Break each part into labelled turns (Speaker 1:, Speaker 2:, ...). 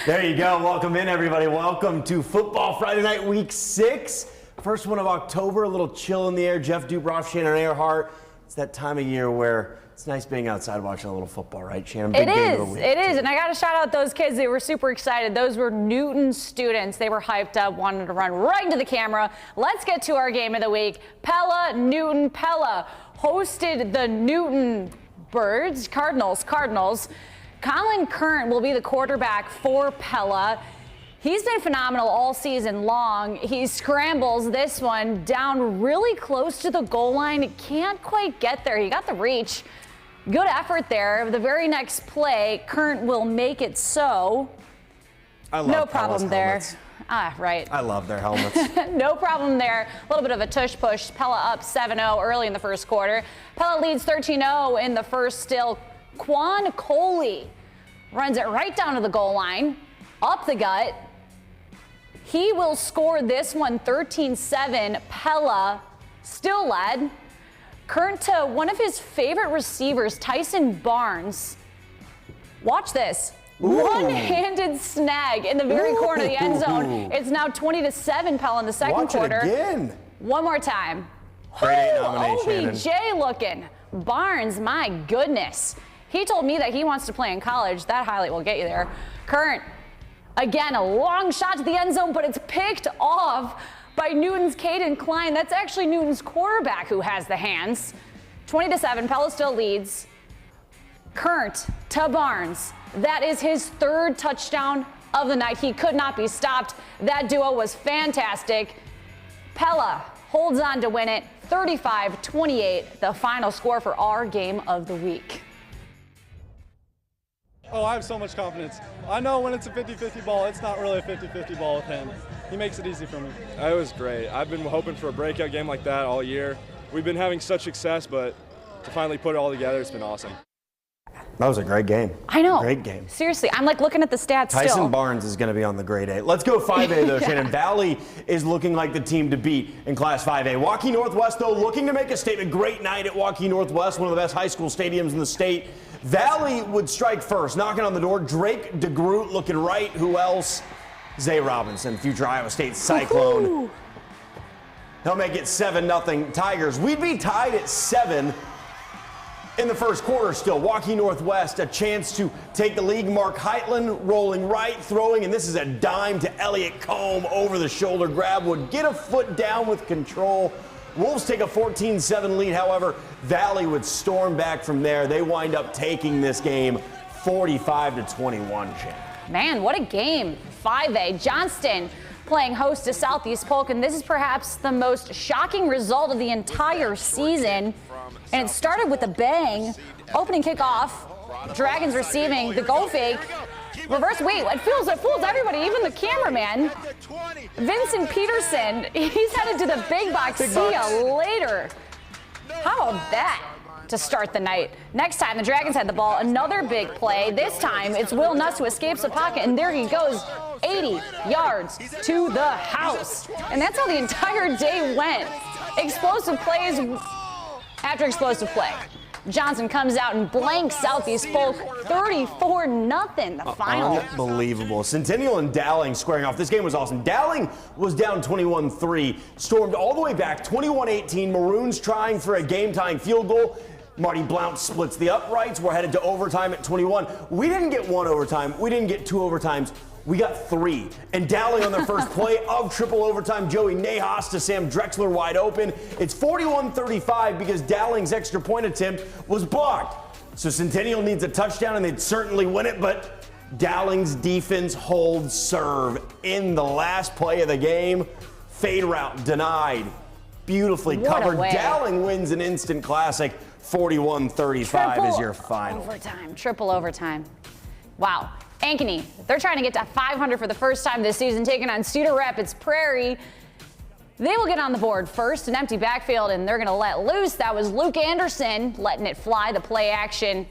Speaker 1: There you go. Welcome in, everybody. Welcome to Football Friday Night Week 6. First one of October, a little chill in the air. Jeff Dubroff, Shannon Earhart. It's that time of year where it's nice being outside watching a little football, right, Shannon? Big game of the week,
Speaker 2: it is. And I got to shout out those kids. They were super excited. Those were Newton students. They were hyped up, wanted to run right into the camera. Let's get to our game of the week. Pella Newton. Pella hosted the Newton Birds, Cardinals. Colin Current will be the quarterback for Pella. He's been phenomenal all season long. He scrambles this one down really close to the goal line. Can't quite get there. He got the reach. Good effort there. The very next play, Current will make it so.
Speaker 1: I love
Speaker 2: no problem there.
Speaker 1: Helmets.
Speaker 2: Right.
Speaker 1: I love their helmets.
Speaker 2: No problem there. A little bit of a tush push. Pella up 7-0 early in the first quarter. Pella leads 13-0 in the first still. Quan Coley runs it right down to the goal line, up the gut. He will score this one 13-7. Pella still led. Current to one of his favorite receivers, Tyson Barnes. Watch this.
Speaker 1: Ooh.
Speaker 2: One-handed snag in the very corner of the end zone. It's now 20-7 Pella in the second quarter.
Speaker 1: Watch it again.
Speaker 2: One more time.
Speaker 1: Grade A nomination.
Speaker 2: OBJ looking. Barnes, my goodness. He told me that he wants to play in college. That highlight will get you there. Current, again, a long shot to the end zone, but it's picked off by Newton's Caden Klein. That's actually Newton's quarterback who has the hands. 20-7, Pella still leads. Current to Barnes. That is his third touchdown of the night. He could not be stopped. That duo was fantastic. Pella holds on to win it, 35-28, the final score for our game of the week.
Speaker 3: Oh, I have so much confidence. I know when it's a 50-50 ball, it's not really a 50-50 ball with him. He makes it easy for me.
Speaker 4: It was great. I've been hoping for a breakout game like that all year. We've been having such success, but to finally put it all together, it's been awesome.
Speaker 1: That was a great game.
Speaker 2: I know.
Speaker 1: Great game.
Speaker 2: Seriously, I'm like looking at the stats
Speaker 1: Tyson
Speaker 2: still.
Speaker 1: Barnes is going to be on the grade A. Let's go 5A though, Shannon. Valley is looking like the team to beat in Class 5A. Waukee Northwest, though, looking to make a statement. Great night at Waukee Northwest, one of the best high school stadiums in the state. Valley would strike first, knocking on the door. Drake DeGroot looking right. Who else? Zay Robinson, future Iowa State Cyclone.
Speaker 2: Woo-hoo.
Speaker 1: He'll make it 7-0 Tigers. We'd be tied at 7 in the first quarter still. Waukee Northwest, a chance to take the lead. Mark Heitland rolling right, throwing, and this is a dime to Elliott Combe over the shoulder grab. Would get a foot down with control. Wolves take a 14-7 lead. However, Valley would storm back from there. They wind up taking this game 45-21, Shannon.
Speaker 2: Man, what a game. 5A, Johnston playing host to Southeast Polk, and this is perhaps the most shocking result of the entire season. And it started with a bang. Opening kickoff, Dragons receiving the goal fake. Reverse sweep. It fools everybody, even the cameraman. Vincent Peterson, he's headed to the big box. See ya later. How about that to start the night? Next time the Dragons had the ball, another big play. This time it's Will Nuss who escapes the pocket, and there he goes. 80 yards to the house. And that's how the entire day went. Explosive plays after explosive play. Johnson comes out and blanks Southeast Polk 34-0, the final.
Speaker 1: Unbelievable. Centennial and Dowling squaring off. This game was awesome. Dowling was down 21-3, stormed all the way back 21-18. Maroons trying for a game-tying field goal. Marty Blount splits the uprights. We're headed to overtime at 21. We didn't get one overtime. We didn't get two overtimes. We got 3. And Dowling on their first play of triple overtime, Joey Nahas to Sam Drexler wide open. It's 41-35 because Dowling's extra point attempt was blocked. So Centennial needs a touchdown and they'd certainly win it, but Dowling's defense holds serve in the last play of the game. Fade route denied. Beautifully covered. Dowling wins an instant classic. 41-35 is your final.
Speaker 2: Triple overtime. Wow. Ankeny, they're trying to get to 500 for the first time this season, taking on Cedar Rapids Prairie. They will get on the board first, an empty backfield, and they're going to let loose. That was Luke Anderson letting it fly. The play action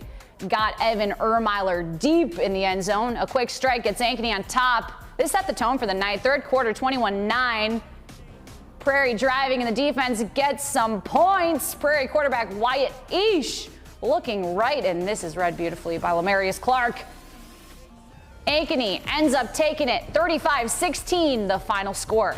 Speaker 2: got Evan Ermiler deep in the end zone. A quick strike gets Ankeny on top. This set the tone for the night. Third quarter, 21-9. Prairie driving, and the defense gets some points. Prairie quarterback Wyatt Eash looking right, and this is read beautifully by Lamarius Clark. Ankeny ends up taking it 35-16, the final score.